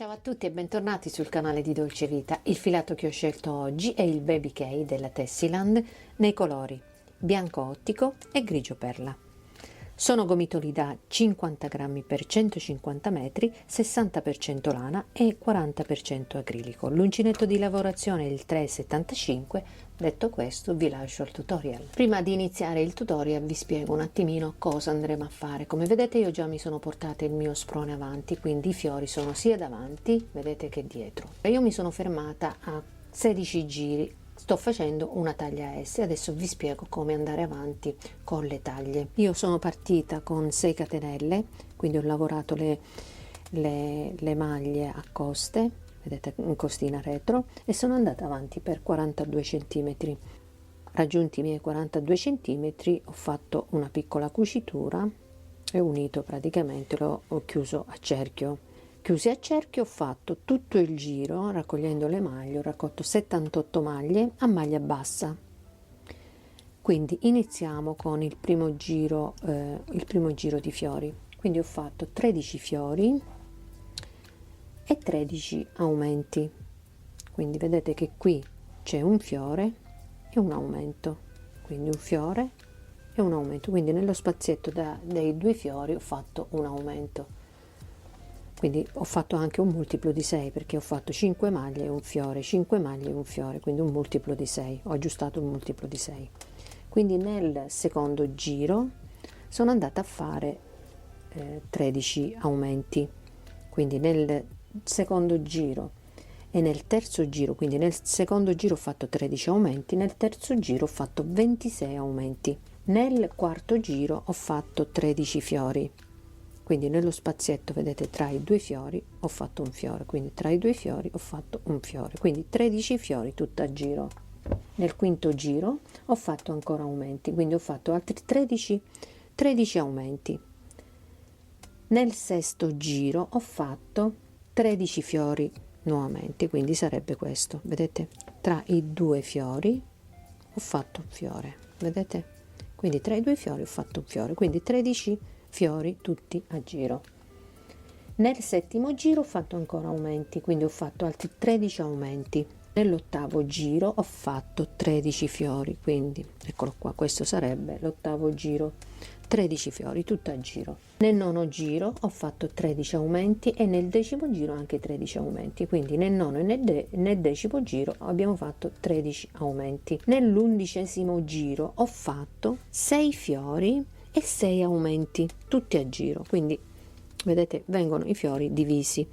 Ciao a tutti e bentornati sul canale di Dolce Vita. Il filato che ho scelto oggi è il Baby K della Tessiland nei colori bianco ottico e grigio perla. Sono gomitoli da 50 grammi per 150 metri, 60% lana e 40% acrilico. L'uncinetto di lavorazione è il 3,75. Detto questo, vi lascio al tutorial. Prima di iniziare il tutorial vi spiego un attimino cosa andremo a fare. Come vedete io già mi sono portata il mio sprone avanti, quindi i fiori sono sia davanti, vedete, che dietro. Io mi sono fermata a 16 giri. Sto facendo una taglia S, adesso vi spiego come andare avanti con le taglie. Io sono partita con 6 catenelle, quindi ho lavorato le maglie a coste, vedete, in costina retro, e sono andata avanti per 42 cm. Raggiunti i miei 42 cm ho fatto una piccola cucitura e unito praticamente, ho chiuso a cerchio. Chiusi a cerchio ho fatto tutto il giro raccogliendo le maglie, ho raccolto 78 maglie a maglia bassa. Quindi iniziamo con il primo giro di fiori. Quindi ho fatto 13 fiori e 13 aumenti. Quindi vedete che qui c'è un fiore e un aumento, quindi un fiore e un aumento, quindi nello spazietto dei due fiori ho fatto un aumento. Quindi ho fatto anche un multiplo di 6 perché ho fatto 5 maglie e un fiore, 5 maglie e un fiore, quindi un multiplo di 6, ho aggiustato il multiplo di 6. Quindi nel secondo giro sono andata a fare 13 aumenti, quindi nel secondo giro e nel terzo giro, quindi nel secondo giro ho fatto 13 aumenti, nel terzo giro ho fatto 26 aumenti, nel quarto giro ho fatto 13 fiori. Quindi nello spazietto, vedete, tra i due fiori ho fatto un fiore, quindi tra i due fiori ho fatto un fiore, quindi 13 fiori tutto a giro. Nel quinto giro ho fatto ancora aumenti, quindi ho fatto altri 13 aumenti. Nel sesto giro ho fatto 13 fiori nuovamente, quindi sarebbe questo, vedete, tra i due fiori ho fatto un fiore, vedete, quindi tra i due fiori ho fatto un fiore, quindi 13 fiori tutti a giro. Nel settimo giro ho fatto ancora aumenti, quindi ho fatto altri 13 aumenti. Nell'ottavo giro ho fatto 13 fiori, quindi eccolo qua, questo sarebbe l'ottavo giro, 13 fiori tutto a giro. Nel nono giro ho fatto 13 aumenti e nel decimo giro anche 13 aumenti, quindi nel nono e nel decimo giro abbiamo fatto 13 aumenti. Nell'undicesimo giro ho fatto 6 fiori e 6 aumenti tutti a giro, quindi vedete vengono i fiori divisi,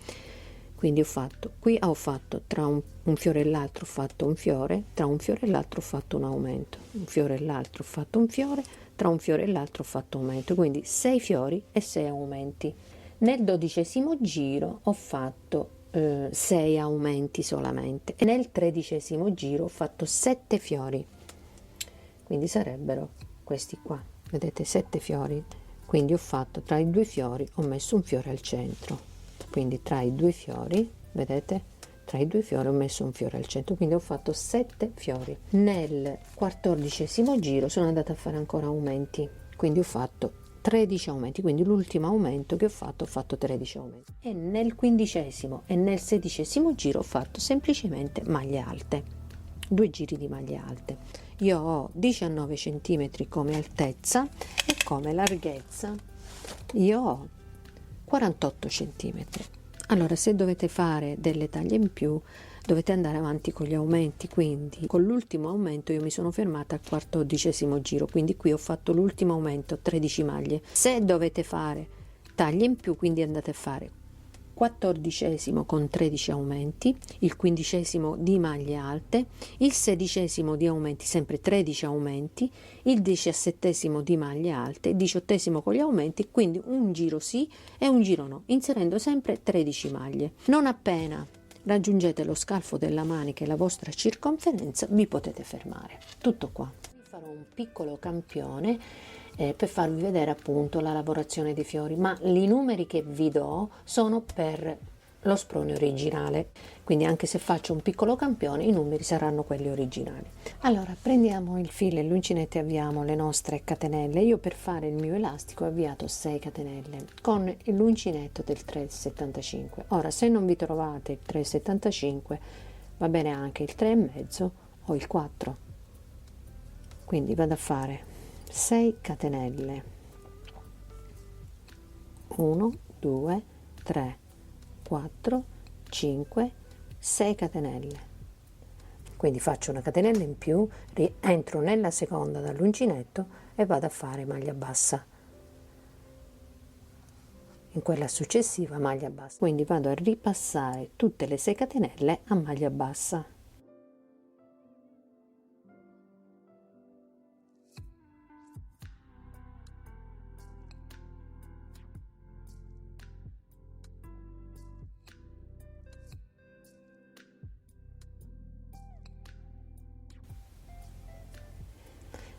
quindi ho fatto qui, ho fatto tra un fiore e l'altro ho fatto un fiore, tra un fiore e l'altro ho fatto un aumento, un fiore e l'altro ho fatto un fiore, tra un fiore e l'altro ho fatto aumento, quindi 6 fiori e 6 aumenti. Nel dodicesimo giro ho fatto 6 aumenti solamente e nel tredicesimo giro ho fatto 7 fiori, quindi sarebbero questi qua, vedete, 7 fiori. Quindi ho fatto tra i due fiori, ho messo un fiore al centro, quindi tra i due fiori, vedete, tra i due fiori ho messo un fiore al centro, quindi ho fatto 7 fiori. Nel quattordicesimo giro sono andata a fare ancora aumenti, quindi ho fatto 13 aumenti, quindi l'ultimo aumento che ho fatto 13 aumenti. E nel quindicesimo e nel sedicesimo giro ho fatto semplicemente maglie alte, 2 giri di maglie alte. Io ho 19 cm come altezza e come larghezza io ho 48 cm. Allora, se dovete fare delle taglie in più dovete andare avanti con gli aumenti, quindi con l'ultimo aumento io mi sono fermata al quattordicesimo giro, quindi qui ho fatto l'ultimo aumento, 13 maglie. Se dovete fare taglie in più, quindi andate a fare 14° con 13 aumenti, il 15° di maglie alte, il 16° di aumenti, sempre 13 aumenti, il 17° di maglie alte, il 18° con gli aumenti, quindi un giro sì e un giro no, inserendo sempre 13 maglie. Non appena raggiungete lo scalfo della manica e la vostra circonferenza vi potete fermare. Tutto qua. Farò un piccolo campione per farvi vedere appunto la lavorazione dei fiori, ma i numeri che vi do sono per lo sprone originale, quindi anche se faccio un piccolo campione i numeri saranno quelli originali. Allora prendiamo il filo e l'uncinetto e avviamo le nostre catenelle. Io per fare il mio elastico ho avviato 6 catenelle con l'uncinetto del 3,75. Ora se non vi trovate il 3,75 va bene anche il 3,5 o il 4, quindi vado a fare 6 catenelle, 1 2 3 4 5 6 catenelle, quindi faccio una catenella in più, rientro nella seconda dall'uncinetto e vado a fare maglia bassa, in quella successiva maglia bassa, quindi vado a ripassare tutte le 6 catenelle a maglia bassa.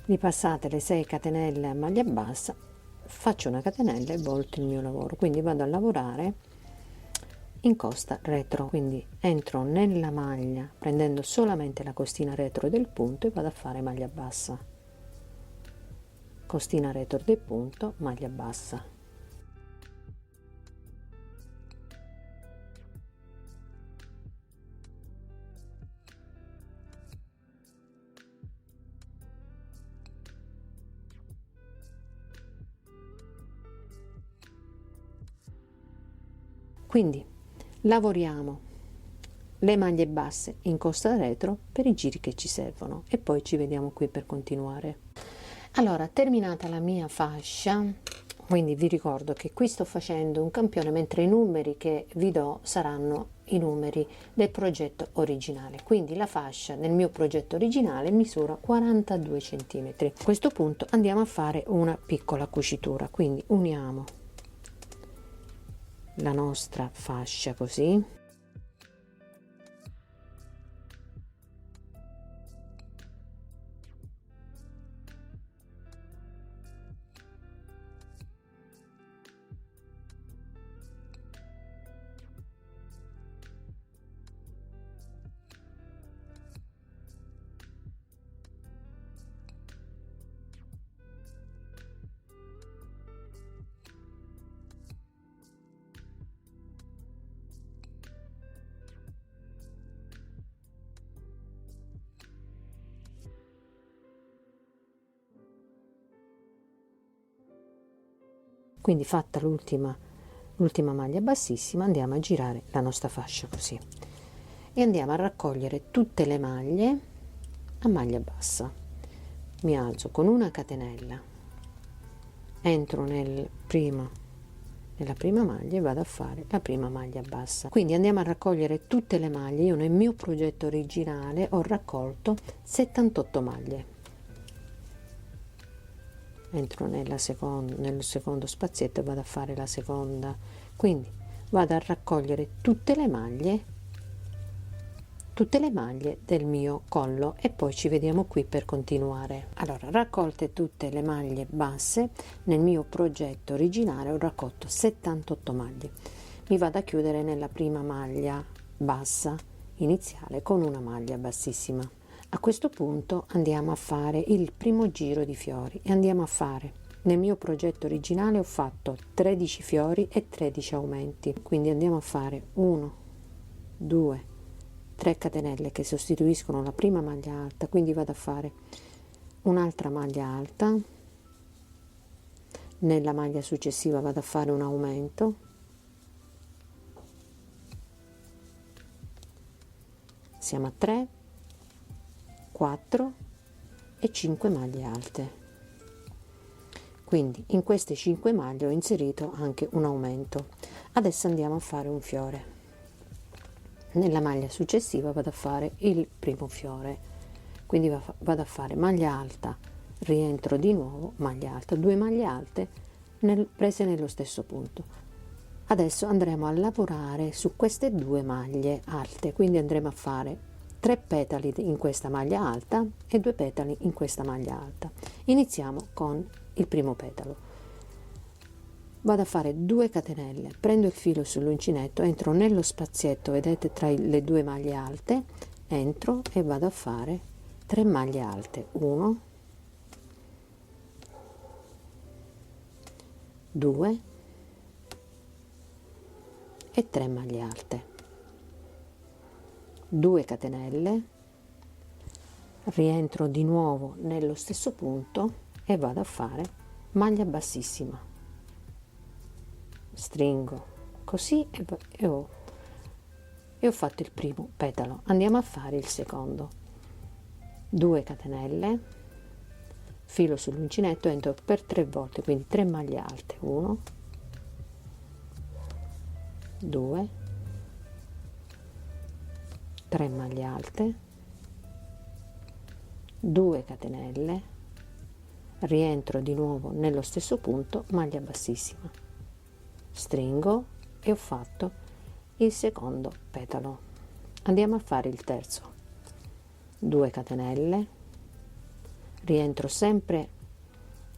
Ripassate le 6 catenelle a maglia bassa, faccio una catenella e volto il mio lavoro, quindi vado a lavorare in costa retro, quindi entro nella maglia prendendo solamente la costina retro del punto e vado a fare maglia bassa, costina retro del punto, maglia bassa. Quindi lavoriamo le maglie basse in costa retro per i giri che ci servono e poi ci vediamo qui per continuare. Allora, terminata la mia fascia, quindi vi ricordo che qui sto facendo un campione, mentre i numeri che vi do saranno i numeri del progetto originale, quindi la fascia nel mio progetto originale misura 42 cm. A questo punto andiamo a fare una piccola cucitura, quindi uniamo la nostra fascia così, quindi fatta l'ultima maglia bassissima andiamo a girare la nostra fascia così e andiamo a raccogliere tutte le maglie a maglia bassa. Mi alzo con una catenella, entro nella prima maglia e vado a fare la prima maglia bassa. Quindi andiamo a raccogliere tutte le maglie. Io nel mio progetto originale ho raccolto 78 maglie. Entro nel secondo spazietto e vado a fare la seconda, quindi vado a raccogliere tutte le maglie del mio collo e poi ci vediamo qui per continuare. Allora, raccolte tutte le maglie basse, nel mio progetto originale ho raccolto 78 maglie. Mi vado a chiudere nella prima maglia bassa iniziale con una maglia bassissima. A questo punto andiamo a fare il primo giro di fiori e andiamo a fare, nel mio progetto originale ho fatto 13 fiori e 13 aumenti, quindi andiamo a fare 1 2 3 catenelle che sostituiscono la prima maglia alta, quindi vado a fare un'altra maglia alta, nella maglia successiva vado a fare un aumento, siamo a 3 4 e 5 maglie alte, quindi in queste 5 maglie ho inserito anche un aumento. Adesso andiamo a fare un fiore, nella maglia successiva vado a fare il primo fiore, quindi vado a fare maglia alta, rientro di nuovo, maglia alta, 2 maglie alte prese nello stesso punto. Adesso andremo a lavorare su queste 2 maglie alte, quindi andremo a fare 3 petali in questa maglia alta e 2 petali in questa maglia alta. Iniziamo con il primo petalo, vado a fare 2 catenelle, prendo il filo sull'uncinetto, entro nello spazietto, vedete, tra le due maglie alte, entro e vado a fare 3 maglie alte, 1, 2 e 3 maglie alte, 2 catenelle, rientro di nuovo nello stesso punto e vado a fare maglia bassissima, stringo così e ho fatto il primo petalo. Andiamo a fare il secondo, 2 catenelle, filo sull'uncinetto, entro per 3 volte, quindi 3 maglie alte, 1, 2, 3 maglie alte, 2 catenelle, rientro di nuovo nello stesso punto, maglia bassissima, stringo e ho fatto il secondo petalo. Andiamo a fare il terzo, 2 catenelle, rientro sempre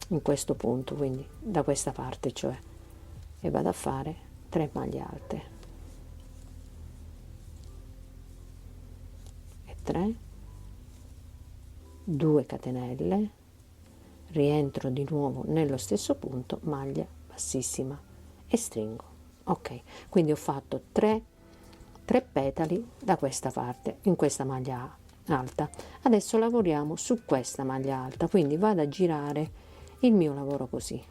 in questo punto, quindi da questa parte, cioè, e vado a fare 3 maglie alte e 3, 2 catenelle, rientro di nuovo nello stesso punto, maglia bassissima e stringo. Ok, quindi ho fatto 3 petali da questa parte in questa maglia alta. Adesso lavoriamo su questa maglia alta, quindi vado a girare il mio lavoro così.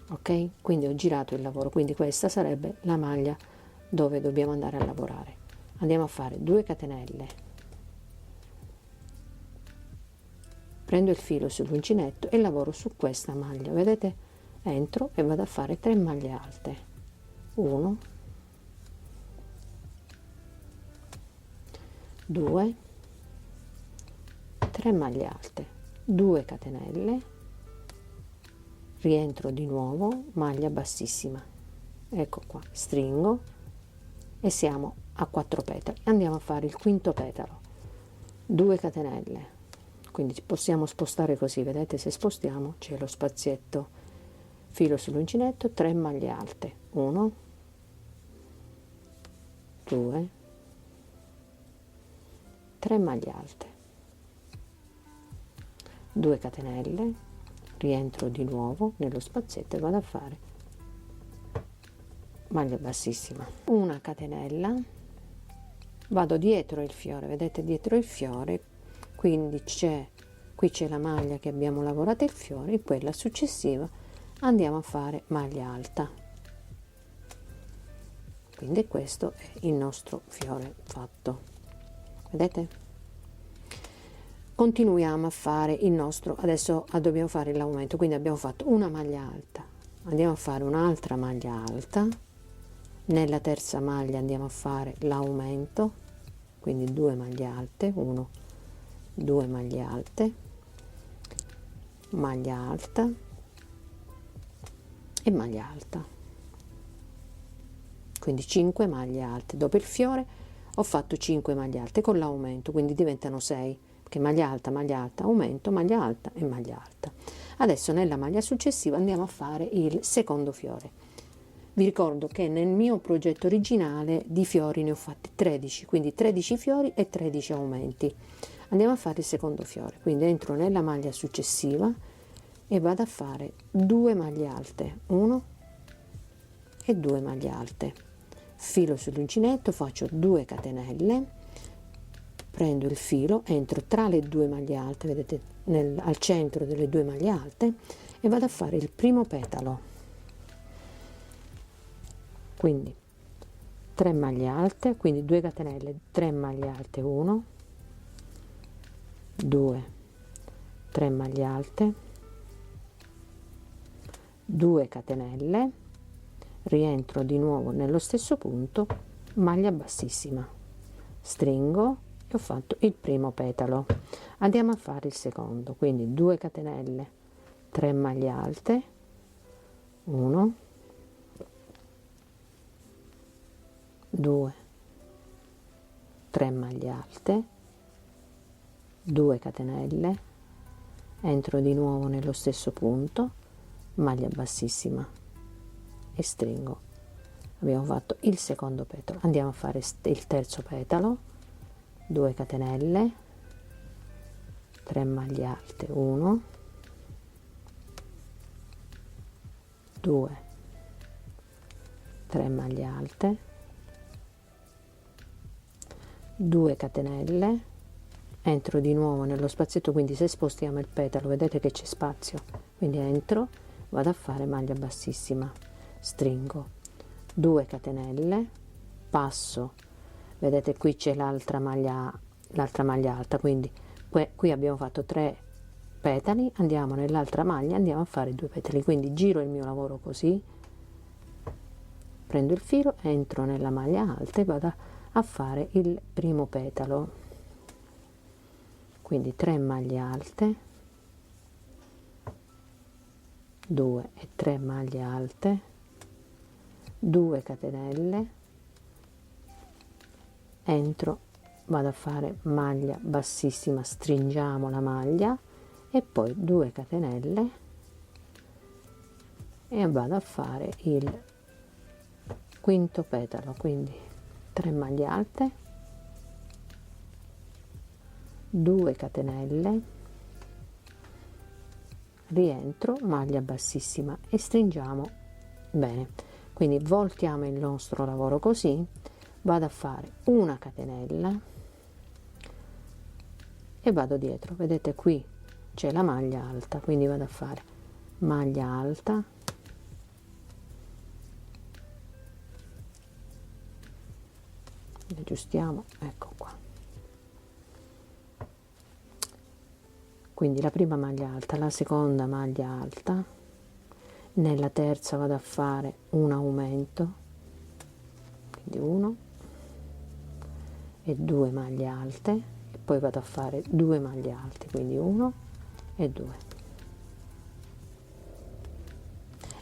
Ok, quindi ho girato il lavoro, quindi questa sarebbe la maglia dove dobbiamo andare a lavorare. Andiamo a fare 2 catenelle, prendo il filo sull'uncinetto e lavoro su questa maglia, vedete, entro e vado a fare 3 maglie alte, 1, 2, 3 maglie alte, 2 catenelle, rientro di nuovo, maglia bassissima, ecco qua, stringo e siamo a 4 petali. Andiamo a fare il quinto petalo, 2 catenelle, quindi possiamo spostare così, vedete, se spostiamo c'è lo spazietto, filo sull'uncinetto, 3 maglie alte, 1, 2, 3 maglie alte, 2 catenelle, rientro di nuovo nello spazietto e vado a fare maglia bassissima, una catenella, vado dietro il fiore, vedete, dietro il fiore, quindi qui c'è la maglia che abbiamo lavorato il fiore, in quella successiva andiamo a fare maglia alta, quindi questo è il nostro fiore fatto, vedete. Continuiamo a fare il nostro, adesso dobbiamo fare l'aumento, quindi abbiamo fatto una maglia alta, andiamo a fare un'altra maglia alta, nella terza maglia andiamo a fare l'aumento, quindi 2 maglie alte, 1, 2 maglie alte, maglia alta e maglia alta, quindi 5 maglie alte. Dopo il fiore ho fatto 5 maglie alte con l'aumento, quindi diventano 6, che maglia alta, aumento, maglia alta e maglia alta. Adesso nella maglia successiva andiamo a fare il secondo fiore. Vi ricordo che nel mio progetto originale di fiori ne ho fatti 13, quindi 13 fiori e 13 aumenti. Andiamo a fare il secondo fiore, quindi entro nella maglia successiva e vado a fare 2 maglie alte, 1 e 2 maglie alte, filo sull'uncinetto, faccio 2 catenelle, prendo il filo, entro tra le 2 maglie alte, vedete, al centro delle 2 maglie alte, e vado a fare il primo petalo, quindi 3 maglie alte, quindi 2 catenelle, 3 maglie alte, 1, 2, 3 maglie alte, 2 catenelle, rientro di nuovo nello stesso punto, maglia bassissima, stringo e ho fatto il primo petalo. Andiamo a fare il secondo, quindi 2 catenelle, 3 maglie alte, 1, 2, 3 maglie alte, 2 catenelle, entro di nuovo nello stesso punto, maglia bassissima e stringo. Abbiamo fatto il secondo petalo, andiamo a fare il terzo petalo, 2 catenelle, 3 maglie alte, 1, 2, 3 maglie alte, 2 catenelle, entro di nuovo nello spazietto, quindi se spostiamo il petalo vedete che c'è spazio, quindi entro, vado a fare maglia bassissima, stringo, 2 catenelle, passo, vedete qui c'è l'altra maglia alta, quindi qui abbiamo fatto 3 petali, andiamo nell'altra maglia, andiamo a fare 2 petali, quindi giro il mio lavoro così, prendo il filo, entro nella maglia alta e vado a fare il primo petalo, quindi 3 maglie alte, 2 e 3 maglie alte, 2 catenelle, entro, vado a fare maglia bassissima, stringiamo la maglia e poi 2 catenelle e vado a fare il quinto petalo, quindi 3 maglie alte, 2 catenelle, rientro, maglia bassissima e stringiamo bene, quindi voltiamo il nostro lavoro così, vado a fare una catenella e vado dietro, vedete qui c'è la maglia alta, quindi vado a fare maglia alta, aggiustiamo, ecco qua, quindi la prima maglia alta, la seconda maglia alta, nella terza vado a fare un aumento, quindi 1 e 2 maglie alte e poi vado a fare 2 maglie alte, quindi 1 e 2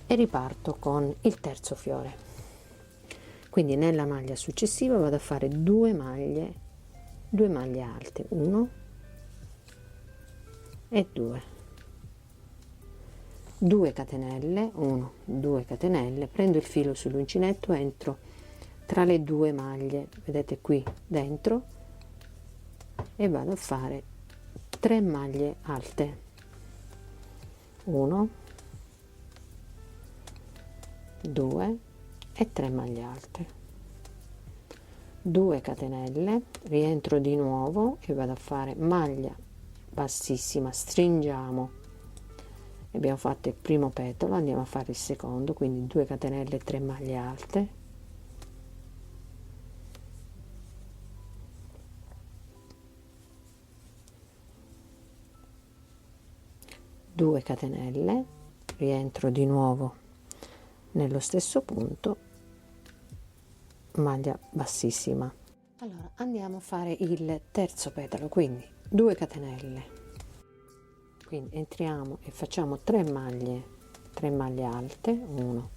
e riparto con il terzo fiore, quindi nella maglia successiva vado a fare 2 maglie alte, 1 e 2, 2 catenelle, 1, 2 catenelle, prendo il filo sull'uncinetto, entro tra le 2 maglie, vedete qui dentro, e vado a fare 3 maglie alte, 1, 2 e 3 maglie alte, 2 catenelle, rientro di nuovo e vado a fare maglia bassissima, stringiamo, abbiamo fatto il primo petalo, andiamo a fare il secondo, quindi 2 catenelle e 3 maglie alte, 2 catenelle, rientro di nuovo nello stesso punto, maglia bassissima. Allora andiamo a fare il terzo petalo, quindi 2 catenelle, quindi entriamo e facciamo 3 maglie alte, 1,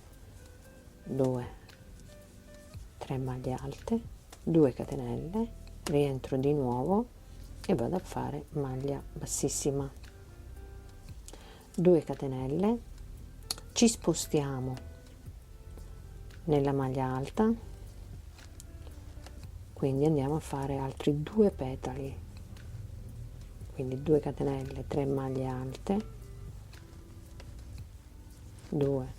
2, 3 maglie alte, 2 catenelle, rientro di nuovo e vado a fare maglia bassissima, 2 catenelle, ci spostiamo nella maglia alta, quindi andiamo a fare altri 2 petali, quindi 2 catenelle, 3 maglie alte, 2,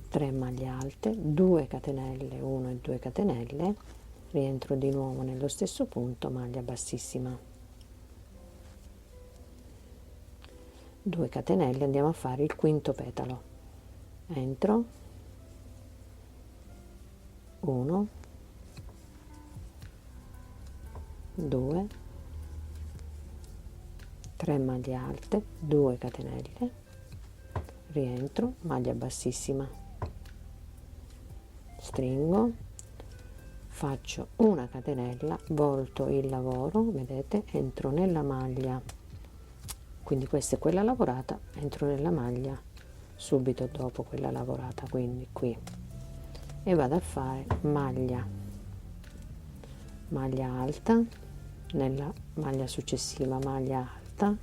3 maglie alte, 2 catenelle, 1 e 2 catenelle, rientro di nuovo nello stesso punto, maglia bassissima, 2 catenelle, andiamo a fare il quinto petalo, entro, 1, 2, 3 maglie alte, 2 catenelle, rientro, maglia bassissima, stringo, faccio una catenella, volto il lavoro, vedete, entro nella maglia, quindi questa è quella lavorata, entro nella maglia subito dopo quella lavorata, quindi qui, e vado a fare maglia alta, nella maglia successiva maglia alta, alta,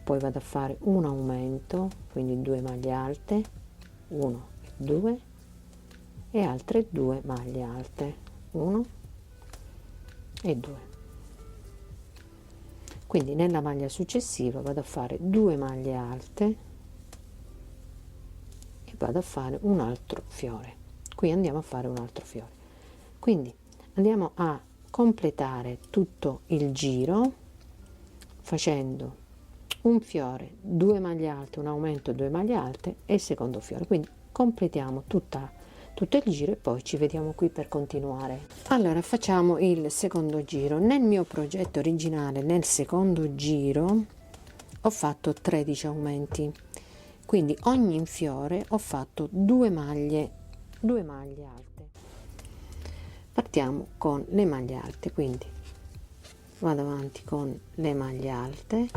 poi vado a fare un aumento, quindi 2 maglie alte, 1 e 2, e altre 2 maglie alte, 1 e 2. Quindi nella maglia successiva vado a fare 2 maglie alte e vado a fare un altro fiore. Qui andiamo a fare un altro fiore, quindi andiamo a completare tutto il giro facendo un fiore, 2 maglie alte, un aumento, 2 maglie alte e il secondo fiore. Quindi completiamo tutto il giro e poi ci vediamo qui per continuare. Allora facciamo il secondo giro. Nel mio progetto originale, nel secondo giro ho fatto 13 aumenti, quindi ogni fiore ho fatto 2 maglie alte. Partiamo con le maglie alte, quindi vado avanti con le maglie alte,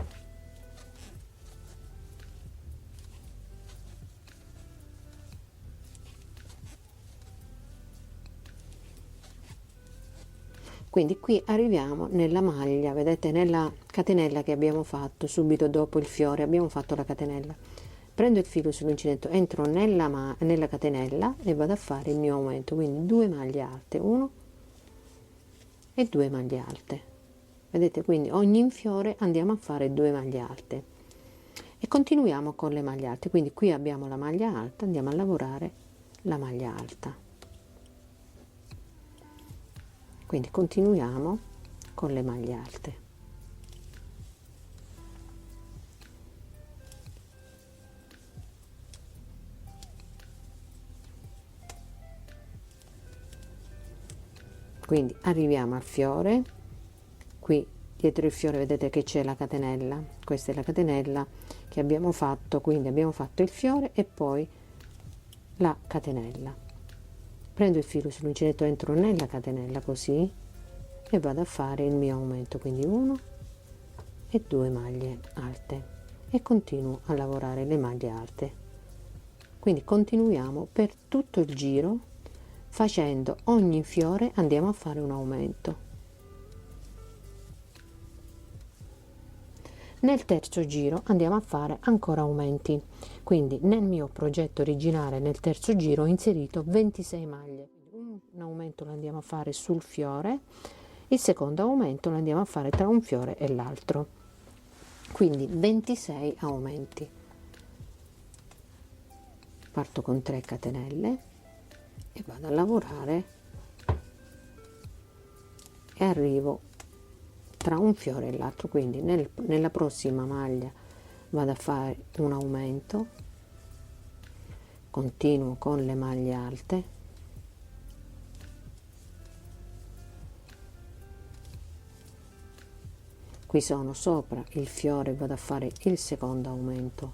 quindi qui arriviamo nella maglia, vedete, nella catenella che abbiamo fatto subito dopo il fiore, abbiamo fatto la catenella. Prendo il filo sull'uncinetto, entro nella catenella e vado a fare il mio aumento, quindi 2 maglie alte, 1 e 2 maglie alte, vedete, quindi ogni fiore andiamo a fare 2 maglie alte e continuiamo con le maglie alte. Quindi qui abbiamo la maglia alta, andiamo a lavorare la maglia alta, quindi continuiamo con le maglie alte. Quindi arriviamo al fiore, qui dietro il fiore vedete che c'è la catenella, questa è la catenella che abbiamo fatto, quindi abbiamo fatto il fiore e poi la catenella. Prendo il filo sull'uncinetto, entro nella catenella così e vado a fare il mio aumento, quindi 1 e 2 maglie alte e continuo a lavorare le maglie alte. Quindi continuiamo per tutto il giro facendo ogni fiore andiamo a fare un aumento. Nel terzo giro andiamo a fare ancora aumenti, quindi nel mio progetto originale nel terzo giro ho inserito 26 maglie. Un aumento lo andiamo a fare sul fiore, il secondo aumento lo andiamo a fare tra un fiore e l'altro, quindi 26 aumenti. Parto con 3 catenelle e vado a lavorare e arrivo tra un fiore e l'altro, quindi nella prossima maglia vado a fare un aumento, continuo con le maglie alte, qui sono sopra il fiore, vado a fare il secondo aumento,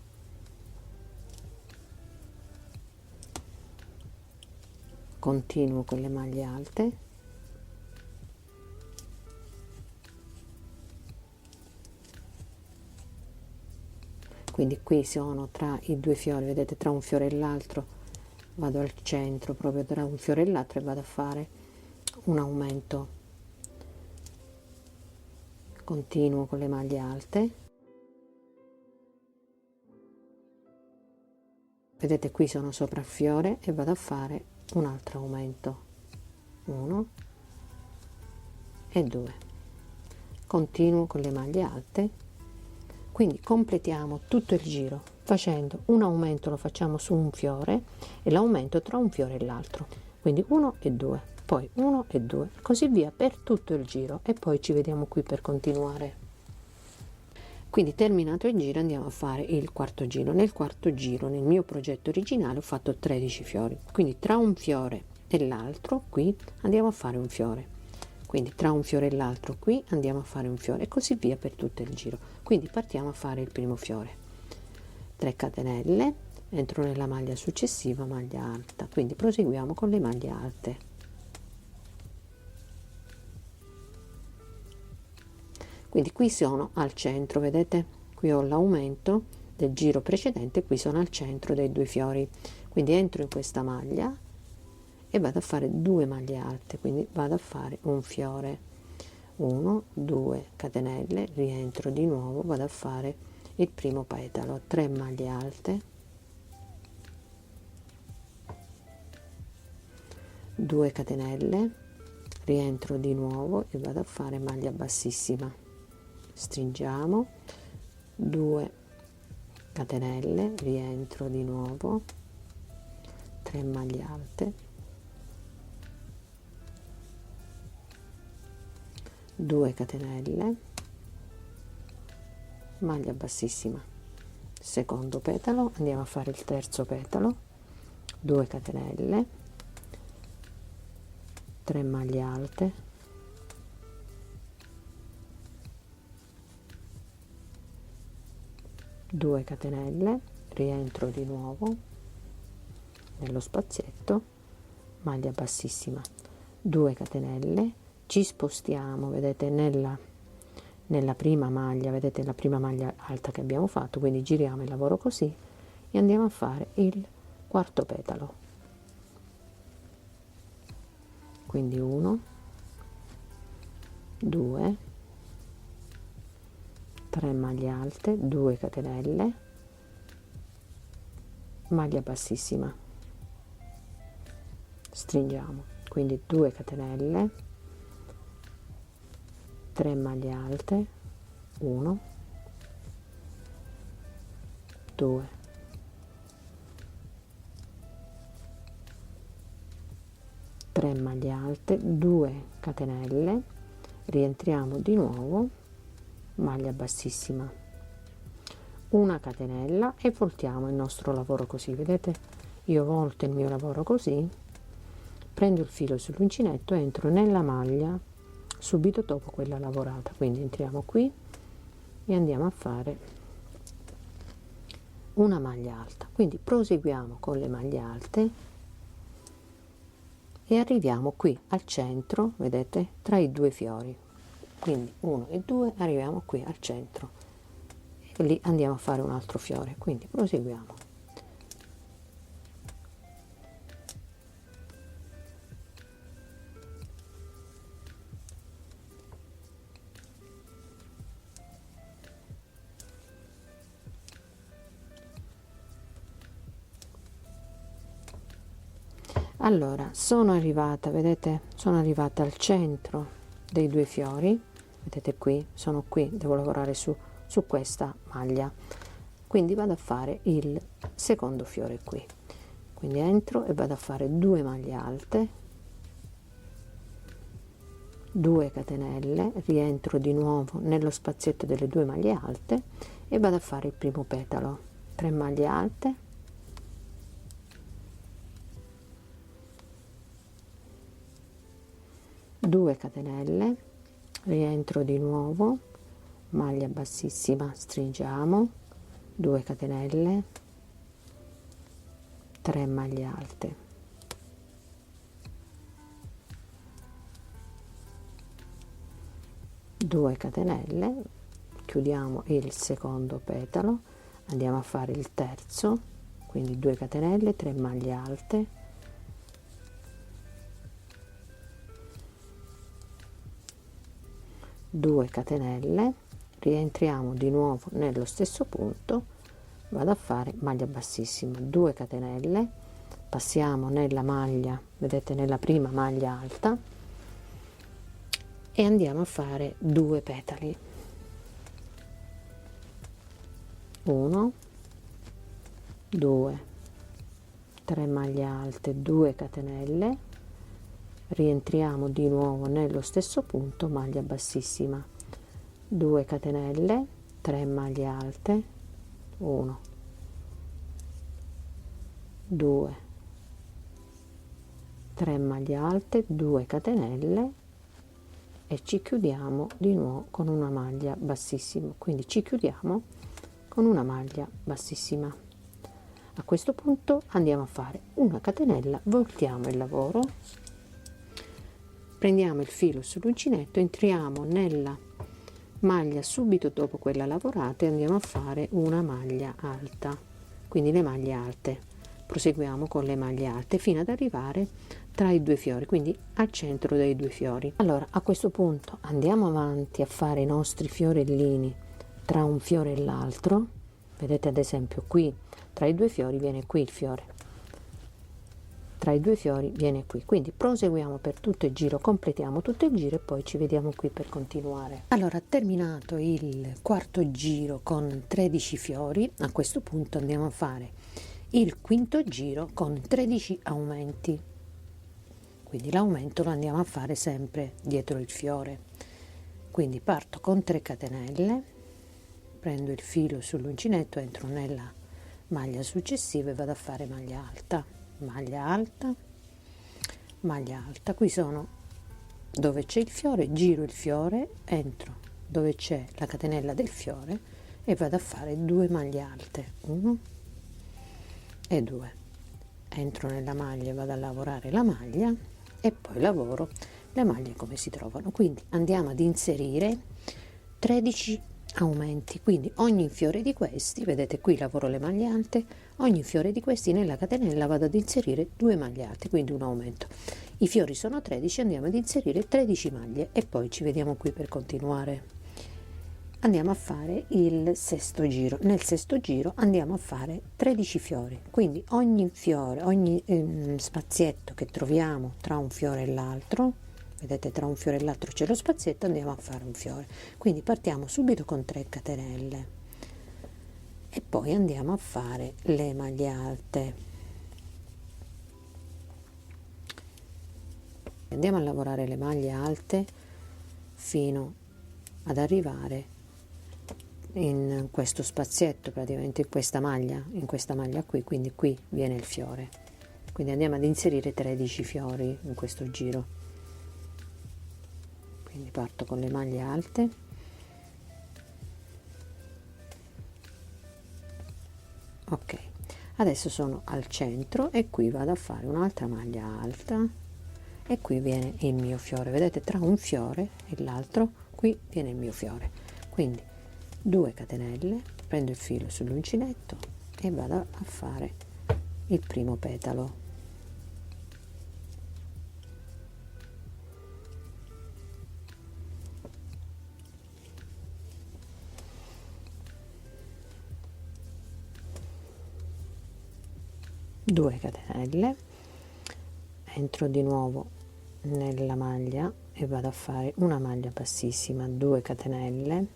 continuo con le maglie alte, quindi qui sono tra i due fiori, vedete, tra un fiore e l'altro vado al centro, proprio tra un fiore e l'altro, e vado a fare un aumento, continuo con le maglie alte, vedete, qui sono sopra il fiore e vado a fare un altro aumento, 1 e 2, continuo con le maglie alte. Quindi completiamo tutto il giro facendo un aumento, lo facciamo su un fiore e l'aumento tra un fiore e l'altro, quindi 1 e 2, poi 1 e 2, così via per tutto il giro e poi ci vediamo qui per continuare. Quindi terminato il giro andiamo a fare il quarto giro. Nel quarto giro nel mio progetto originale ho fatto 13 fiori, quindi tra un fiore e l'altro qui andiamo a fare un fiore, quindi tra un fiore e l'altro qui andiamo a fare un fiore e così via per tutto il giro. Quindi partiamo a fare il primo fiore, 3 catenelle, entro nella maglia successiva, maglia alta, quindi proseguiamo con le maglie alte, quindi qui sono al centro, vedete, qui ho l'aumento del giro precedente, qui sono al centro dei due fiori, quindi entro in questa maglia e vado a fare 2 maglie alte, quindi vado a fare un fiore, 1, 2 catenelle, rientro di nuovo, vado a fare il primo petalo, 3 maglie alte, 2 catenelle, rientro di nuovo e vado a fare maglia bassissima, stringiamo, 2 catenelle, rientro di nuovo, 3 maglie alte, 2 catenelle, maglia bassissima, secondo petalo, andiamo a fare il terzo petalo, 2 catenelle, 3 maglie alte, 2 catenelle, rientro di nuovo nello spazietto, maglia bassissima, 2 catenelle, ci spostiamo, vedete, nella prima maglia, vedete la prima maglia alta che abbiamo fatto, quindi giriamo il lavoro così e andiamo a fare il quarto petalo, quindi 1, 2, 3 maglie alte, 2 catenelle, maglia bassissima, stringiamo, quindi 2 catenelle, 3 maglie alte, 1, 2, 3 maglie alte, 2 catenelle, rientriamo di nuovo, maglia bassissima, una catenella e voltiamo il nostro lavoro così, vedete, io volto il mio lavoro così, prendo il filo sull'uncinetto, entro nella maglia subito dopo quella lavorata, quindi entriamo qui e andiamo a fare una maglia alta, quindi proseguiamo con le maglie alte e arriviamo qui al centro, vedete, tra i due fiori, quindi 1 e 2, arriviamo qui al centro e lì andiamo a fare un altro fiore, quindi proseguiamo. Allora, sono arrivata, vedete, sono arrivata al centro dei due fiori, vedete qui, sono qui, devo lavorare su questa maglia, quindi vado a fare il secondo fiore qui, quindi entro e vado a fare 2 maglie alte, 2 catenelle, rientro di nuovo nello spazietto delle 2 maglie alte e vado a fare il primo petalo, 3 maglie alte, 2 catenelle, rientro di nuovo, maglia bassissima, stringiamo, 2 catenelle, 3 maglie alte, 2 catenelle, chiudiamo il secondo petalo, andiamo a fare il terzo, quindi 2 catenelle, 3 maglie alte, 2 catenelle, rientriamo di nuovo nello stesso punto, vado a fare maglia bassissima, 2 catenelle, passiamo nella maglia, vedete, nella prima maglia alta e andiamo a fare 2 petali, 1, 2, 3 maglie alte, 2 catenelle, rientriamo di nuovo nello stesso punto, maglia bassissima, 2 catenelle, 3 maglie alte, 1, 2, 3 maglie alte, 2 catenelle e ci chiudiamo di nuovo con una maglia bassissima, quindi ci chiudiamo con una maglia bassissima. A questo punto andiamo a fare una catenella, voltiamo il lavoro, prendiamo il filo sull'uncinetto, entriamo nella maglia subito dopo quella lavorata e andiamo a fare una maglia alta, quindi le maglie alte, proseguiamo con le maglie alte fino ad arrivare tra i due fiori, quindi al centro dei due fiori. Allora a questo punto andiamo avanti a fare i nostri fiorellini tra un fiore e l'altro. Vedete, ad esempio qui tra i due fiori viene qui il fiore, tra i due fiori viene qui, quindi proseguiamo per tutto il giro, completiamo tutto il giro e poi ci vediamo qui per continuare. Allora, terminato il quarto giro con 13 fiori, a questo punto andiamo a fare il quinto giro con 13 aumenti, quindi l'aumento lo andiamo a fare sempre dietro il fiore. Quindi parto con 3 catenelle, prendo il filo sull'uncinetto, entro nella maglia successiva e vado a fare maglia alta, maglia alta, maglia alta. Qui sono dove c'è il fiore, giro il fiore, entro dove c'è la catenella del fiore e vado a fare 2 maglie alte, 1 e 2. Entro nella maglia e vado a lavorare la maglia e poi lavoro le maglie come si trovano. Quindi andiamo ad inserire 13 aumenti, quindi ogni fiore di questi, vedete qui lavoro le maglie alte, ogni fiore di questi nella catenella vado ad inserire 2 maglie alte, quindi un aumento. I fiori sono 13, andiamo ad inserire 13 maglie e poi ci vediamo qui per continuare. Andiamo a fare il sesto giro. Nel sesto giro andiamo a fare 13 fiori, quindi ogni fiore, ogni spazietto che troviamo tra un fiore e l'altro, vedete tra un fiore e l'altro c'è lo spazietto, andiamo a fare un fiore. Quindi partiamo subito con 3 catenelle e poi andiamo a fare le maglie alte. Andiamo a lavorare le maglie alte fino ad arrivare in questo spazietto, praticamente in questa maglia qui, quindi qui viene il fiore. Quindi andiamo ad inserire 13 fiori in questo giro. Quindi parto con le maglie alte, ok, adesso sono al centro e qui vado a fare un'altra maglia alta e qui viene il mio fiore. Vedete, tra un fiore e l'altro qui viene il mio fiore. Quindi 2 catenelle, prendo il filo sull'uncinetto e vado a fare il primo petalo. Due catenelle, entro di nuovo nella maglia e vado a fare una maglia bassissima, 2 catenelle,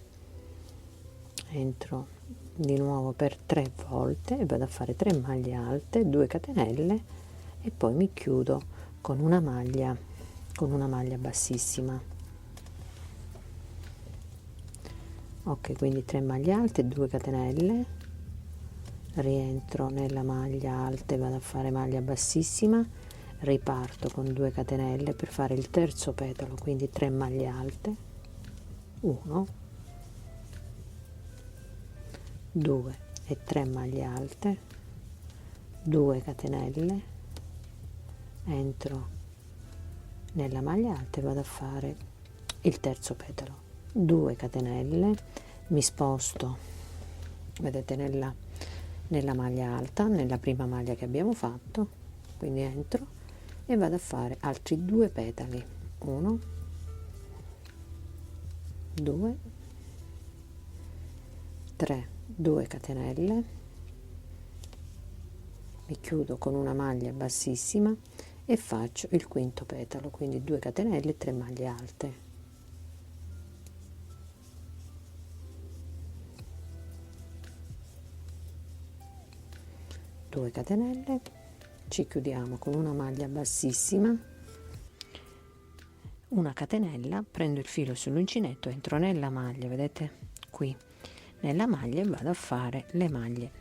entro di nuovo per 3 volte e vado a fare 3 maglie alte, 2 catenelle e poi mi chiudo con una maglia bassissima. Ok, quindi 3 maglie alte, 2 catenelle, rientro nella maglia alta e vado a fare maglia bassissima, riparto con 2 catenelle per fare il terzo petalo, quindi 3 maglie alte, 1, 2 e 3 maglie alte, 2 catenelle, entro nella maglia alta e vado a fare il terzo petalo, 2 catenelle, mi sposto, vedete, nella maglia alta, nella prima maglia che abbiamo fatto, quindi entro e vado a fare altri 2 petali, 1, 2, 3, 2 catenelle, mi chiudo con una maglia bassissima e faccio il quinto petalo, quindi 2 catenelle e 3 maglie alte. 2 catenelle, ci chiudiamo con una maglia bassissima, una catenella, prendo il filo sull'uncinetto, entro nella maglia, vedete qui nella maglia e vado a fare le maglie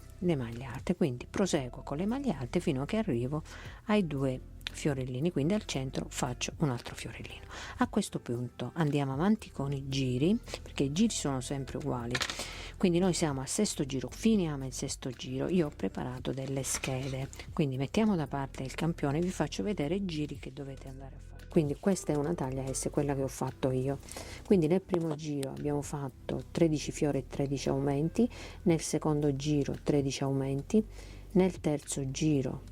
alte, quindi proseguo con le maglie alte fino a che arrivo ai 2 fiorellini, quindi al centro faccio un altro fiorellino. A questo punto andiamo avanti con i giri, perché i giri sono sempre uguali, quindi noi siamo al sesto giro, finiamo il sesto giro. Io ho preparato delle schede, quindi mettiamo da parte il campione, vi faccio vedere i giri che dovete andare a fare. Quindi questa è una taglia S, quella che ho fatto io. Quindi nel primo giro abbiamo fatto 13 fiori e 13 aumenti, nel secondo giro 13 aumenti, nel terzo giro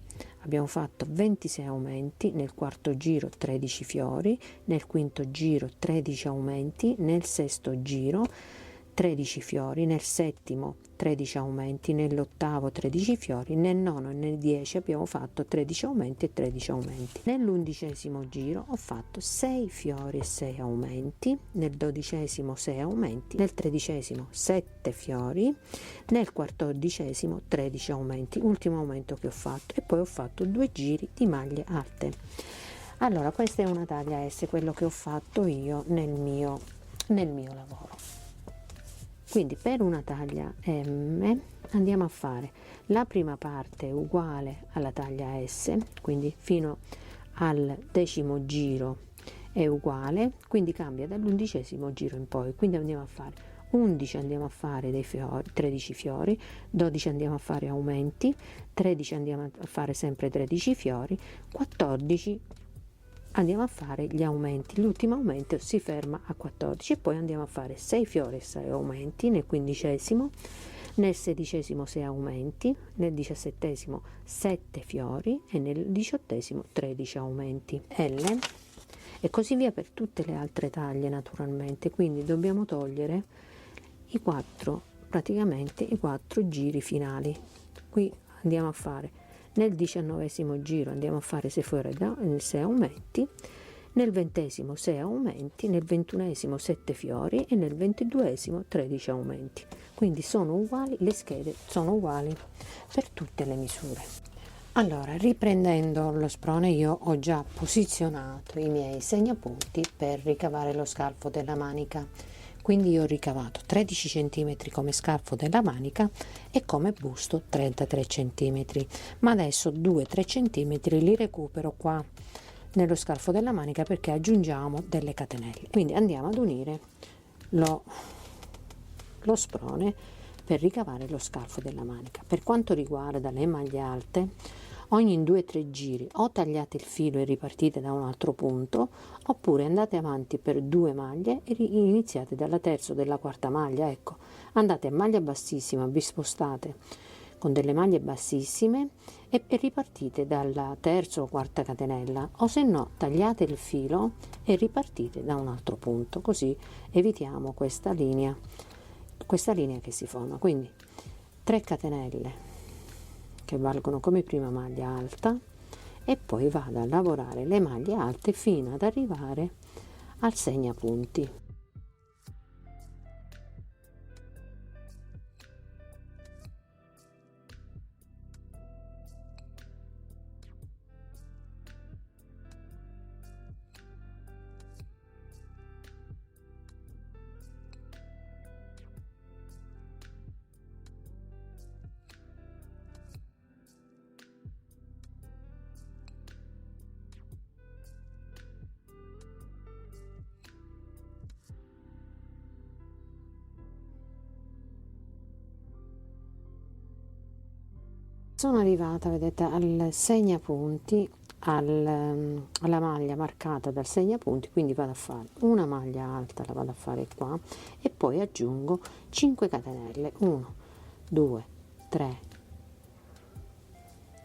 abbiamo fatto 26 aumenti, nel quarto giro 13 fiori, nel quinto giro 13 aumenti, nel sesto giro 13 fiori, nel settimo 13 aumenti, nell'ottavo 13 fiori, nel nono e nel 10 abbiamo fatto 13 aumenti e 13 aumenti. Nell'11° giro ho fatto 6 fiori e 6 aumenti, nel 12° 6 aumenti, nel 13° 7 fiori, nel 14° 13 aumenti, ultimo aumento che ho fatto, e poi ho fatto 2 giri di maglie alte. Allora, questa è una taglia S, quello che ho fatto io nel mio lavoro. Quindi per una taglia M andiamo a fare la prima parte uguale alla taglia S, quindi fino al 10° giro è uguale, quindi cambia dall'11° giro in poi, quindi andiamo a fare 11, andiamo a fare dei fiori, 13 fiori, 12 andiamo a fare aumenti, 13 andiamo a fare sempre 13 fiori, 14 andiamo a fare gli aumenti, l'ultimo aumento si ferma a 14 e poi andiamo a fare 6 fiori e 6 aumenti nel 15°, nel 16° 6 aumenti, nel 17° 7 fiori e nel 18° 13 aumenti L, e così via per tutte le altre taglie naturalmente. Quindi dobbiamo togliere praticamente i 4 giri finali. Qui andiamo a fare nel 19° giro andiamo a fare 6 fiori e 6 aumenti, nel 20° 6 aumenti, nel 21° 7 fiori e nel 22° 13 aumenti. Quindi sono uguali, le schede sono uguali per tutte le misure. Allora, riprendendo lo sprone, io ho già posizionato i miei segnapunti per ricavare lo scalfo della manica. Quindi io ho ricavato 13 cm come scalfo della manica e come busto 33 cm, ma adesso 2-3 cm li recupero qua nello scalfo della manica perché aggiungiamo delle catenelle. Quindi andiamo ad unire lo sprone per ricavare lo scalfo della manica. Per quanto riguarda le maglie alte, ogni 2-3 giri o tagliate il filo e ripartite da un altro punto, oppure andate avanti per 2 maglie e iniziate dalla terza o dalla quarta maglia. Ecco, andate a maglia bassissima, vi spostate con delle maglie bassissime e ripartite dalla terza o quarta catenella, o se no tagliate il filo e ripartite da un altro punto, così evitiamo questa linea che si forma. Quindi 3 catenelle che valgono come prima maglia alta e poi vado a lavorare le maglie alte fino ad arrivare al segnapunti. Sono arrivata, vedete, al segnapunti, alla maglia marcata dal segnapunti, quindi vado a fare una maglia alta, la vado a fare qua e poi aggiungo 5 catenelle, 1 2 3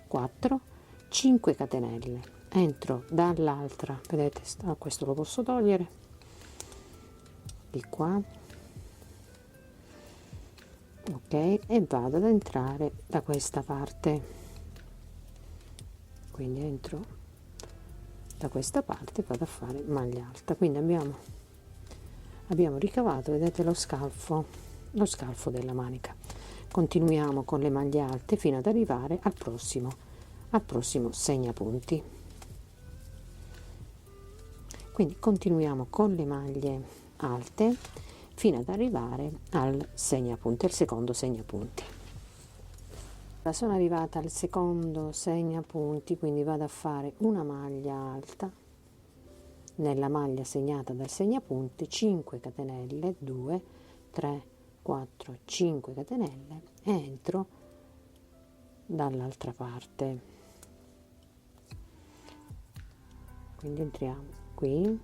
4 5 catenelle, entro dall'altra, vedete, questo lo posso togliere di qua, ok, e vado ad entrare da questa parte, quindi entro da questa parte e vado a fare maglia alta. Quindi abbiamo ricavato, vedete, lo scalfo della manica. Continuiamo con le maglie alte fino ad arrivare al prossimo segnapunti. Quindi continuiamo con le maglie alte fino ad arrivare al segnapunti, al secondo segnapunti. Sono arrivata al secondo segnapunti, quindi vado a fare una maglia alta nella maglia segnata dal segnapunti, 5 catenelle, 2 3 4 5 catenelle, e entro dall'altra parte. Quindi entriamo qui,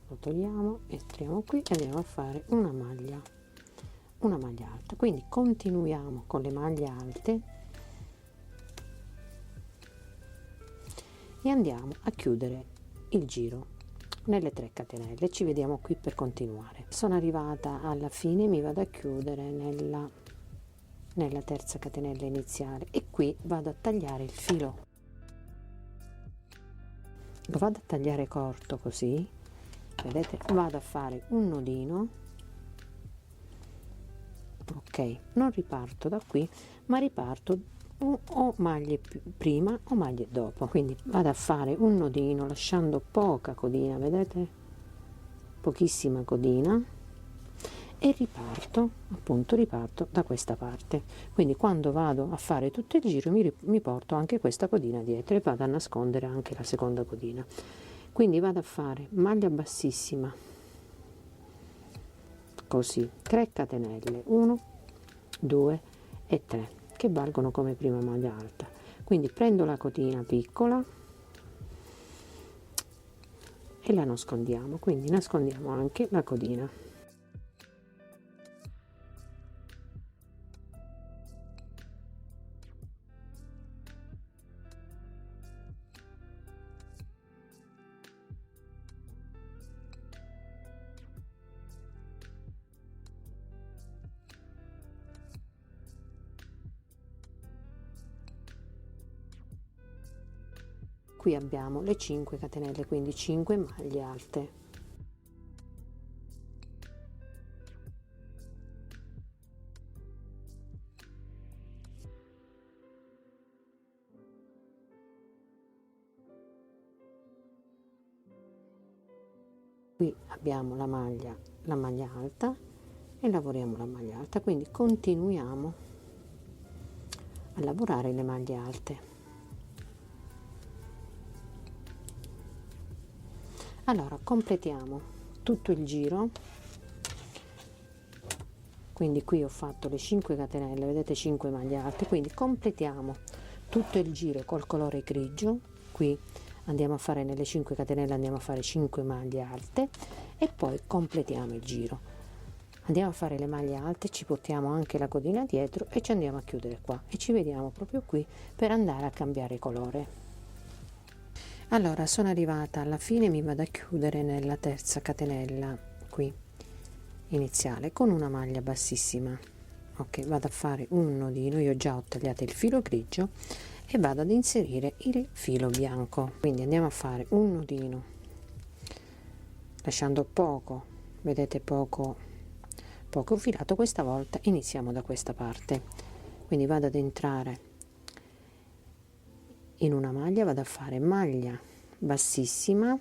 lo togliamo, entriamo qui e andiamo a fare una maglia una maglia alta. Quindi continuiamo con le maglie alte e andiamo a chiudere il giro nelle 3 catenelle. Ci vediamo qui per continuare. Sono arrivata alla fine, mi vado a chiudere nella terza catenella iniziale e qui vado a tagliare il filo. Lo vado a tagliare corto così, vedete, vado a fare un nodino. Ok, non riparto da qui, ma riparto o maglie prima o maglie dopo. Quindi vado a fare un nodino lasciando poca codina, vedete, pochissima codina, e riparto, appunto riparto da questa parte. Quindi quando vado a fare tutto il giro mi porto anche questa codina dietro e vado a nascondere anche la seconda codina. Quindi vado a fare maglia bassissima così, 3 catenelle, 1 2 e 3, che valgono come prima maglia alta. Quindi prendo la codina piccola e la nascondiamo, quindi nascondiamo anche la codina. Qui abbiamo le 5 catenelle, quindi 5 maglie alte. Qui abbiamo la maglia alta e lavoriamo la maglia alta, quindi continuiamo a lavorare le maglie alte. Allora completiamo tutto il giro, quindi qui ho fatto le 5 catenelle, vedete, 5 maglie alte, quindi completiamo tutto il giro col colore grigio. Qui andiamo a fare nelle 5 catenelle, andiamo a fare 5 maglie alte e poi completiamo il giro. Andiamo a fare le maglie alte, ci portiamo anche la codina dietro e ci andiamo a chiudere qua e ci vediamo proprio qui per andare a cambiare colore. Allora sono arrivata alla fine, mi vado a chiudere nella terza catenella qui iniziale con una maglia bassissima. Ok, vado a fare un nodino, io già ho tagliato il filo grigio e vado ad inserire il filo bianco. Quindi andiamo a fare un nodino lasciando poco, vedete, poco filato. Questa volta iniziamo da questa parte, quindi vado ad entrare in una maglia, vado a fare maglia bassissima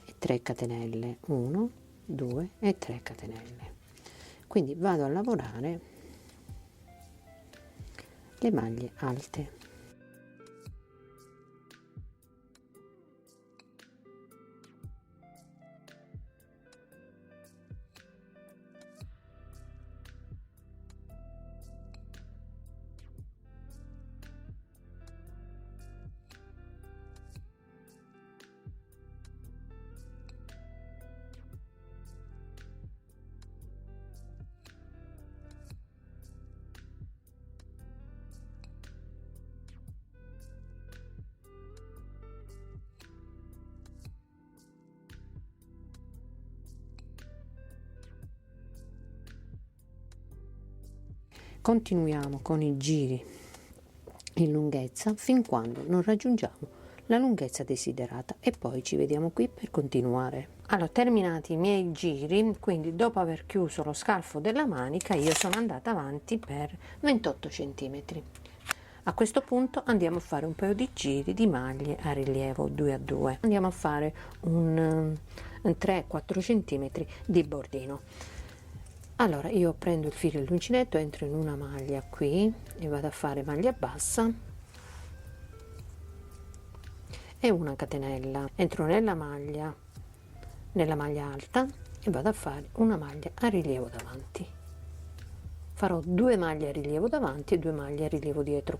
e 3 catenelle, 1 2 e 3 catenelle. Quindi vado a lavorare le maglie alte. Continuiamo con i giri in lunghezza fin quando non raggiungiamo la lunghezza desiderata e poi ci vediamo qui per continuare. Allora, terminati i miei giri, quindi dopo aver chiuso lo scalfo della manica, io sono andata avanti per 28 centimetri. A questo punto andiamo a fare un paio di giri di maglie a rilievo 2 a 2. Andiamo a fare un 3-4 centimetri di bordino. Allora io prendo il filo e l'uncinetto, entro in una maglia qui e vado a fare maglia bassa e una catenella, entro nella maglia alta e vado a fare una maglia a rilievo davanti. Farò 2 maglie a rilievo davanti e 2 maglie a rilievo dietro.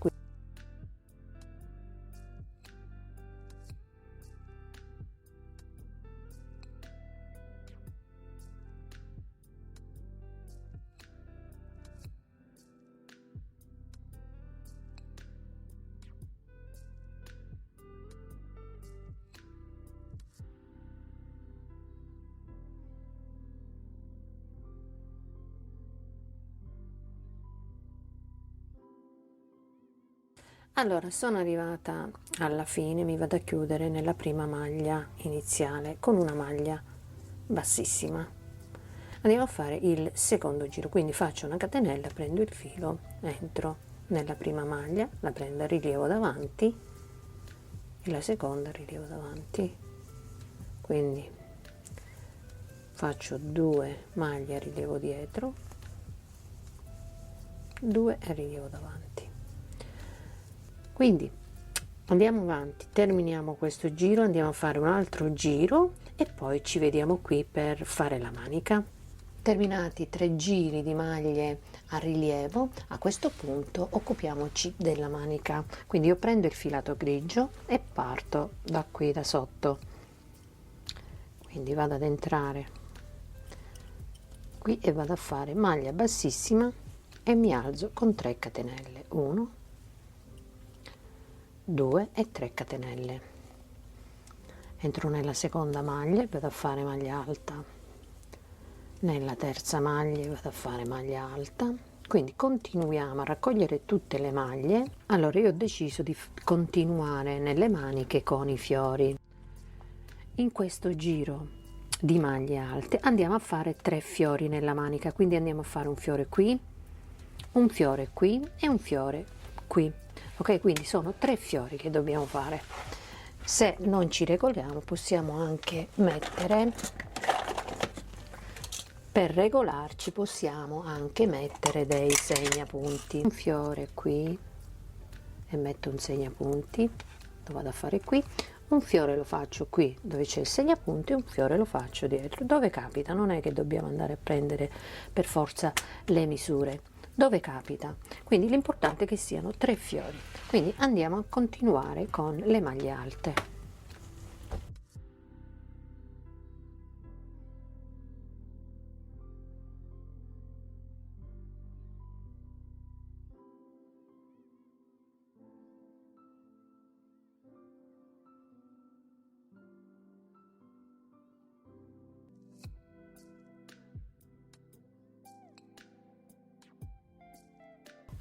Allora, sono arrivata alla fine, mi vado a chiudere nella prima maglia iniziale con una maglia bassissima. Andiamo a fare il secondo giro, quindi faccio una catenella, prendo il filo, entro nella prima maglia, la prendo a rilievo davanti e la seconda a rilievo davanti, quindi faccio 2 maglie a rilievo dietro, 2 a rilievo davanti. Quindi andiamo avanti, terminiamo questo giro, andiamo a fare un altro giro e poi ci vediamo qui per fare la manica. Terminati 3 giri di maglie a rilievo, a questo punto occupiamoci della manica. Quindi io prendo il filato grigio e parto da qui, da sotto. Quindi vado ad entrare qui e vado a fare maglia bassissima e mi alzo con 3 catenelle, 1, 2 e 3 catenelle. Entro nella seconda maglia e vado a fare maglia alta, nella terza maglia vado a fare maglia alta, quindi continuiamo a raccogliere tutte le maglie. Allora io ho deciso di continuare nelle maniche con i fiori. In questo giro di maglie alte andiamo a fare 3 fiori nella manica, quindi andiamo a fare un fiore qui, un fiore qui e un fiore qui. Ok, quindi sono 3 fiori che dobbiamo fare. Se non ci regoliamo possiamo anche mettere, per regolarci possiamo anche mettere dei segnapunti. Un fiore qui e metto un segnapunti, lo vado a fare qui, un fiore lo faccio qui dove c'è il segnapunti, un fiore lo faccio dietro, dove capita, non è che dobbiamo andare a prendere per forza le misure, dove capita, quindi l'importante è che siano 3 fiori. Quindi andiamo a continuare con le maglie alte.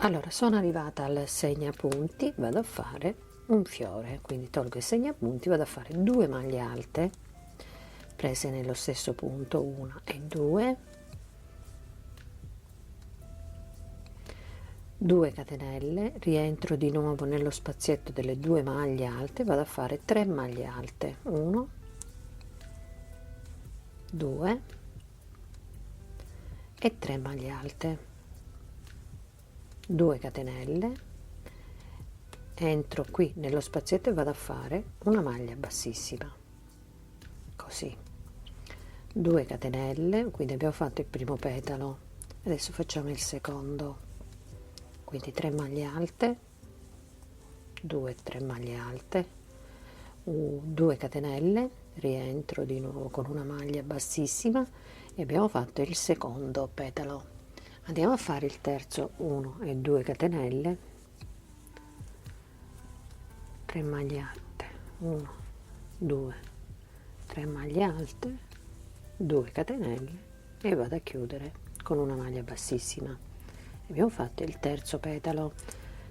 Allora, sono arrivata al segnapunti, vado a fare un fiore, quindi tolgo il segnapunti, vado a fare 2 maglie alte prese nello stesso punto, 1 e 2, 2 catenelle, rientro di nuovo nello spazietto delle 2 maglie alte, vado a fare 3 maglie alte, 1, 2 e 3 maglie alte, 2 catenelle, entro qui nello spazietto e vado a fare una maglia bassissima, così, 2 catenelle, quindi abbiamo fatto il primo petalo, adesso facciamo il secondo, quindi 3 maglie alte, 2 3 maglie alte, 2 catenelle, rientro di nuovo con una maglia bassissima e abbiamo fatto il secondo petalo. Andiamo a fare il terzo, 1 e 2 catenelle, 3 maglie alte, 1 2 3 maglie alte, 2 catenelle e vado a chiudere con una maglia bassissima. Abbiamo fatto il terzo petalo,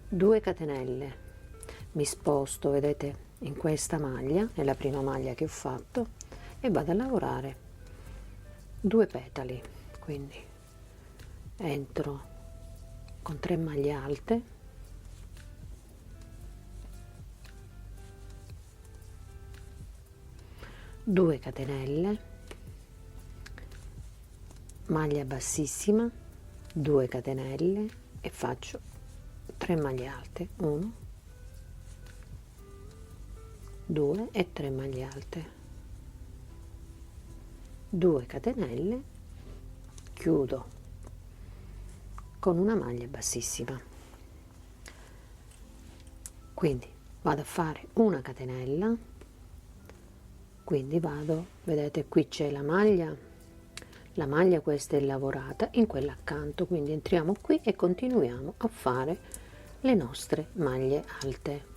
2 catenelle, mi sposto, vedete, in questa maglia, nella prima maglia che ho fatto, e vado a lavorare 2 petali, quindi entro con 3 maglie alte, due catenelle, maglia bassissima, 2 catenelle e faccio 3 maglie alte, 1 2 e 3 maglie alte, 2 catenelle, chiudo con una maglia bassissima, quindi vado a fare una catenella, quindi vado, vedete qui c'è la maglia questa è lavorata in quella accanto, quindi entriamo qui e continuiamo a fare le nostre maglie alte.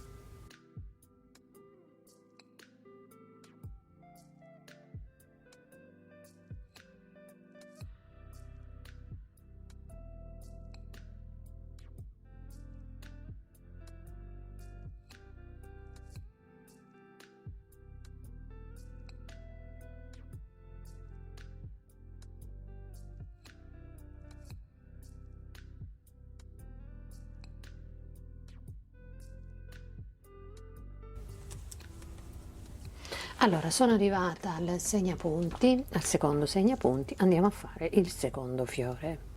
Allora, sono arrivata al segnapunti, al secondo segnapunti, andiamo a fare il secondo fiore.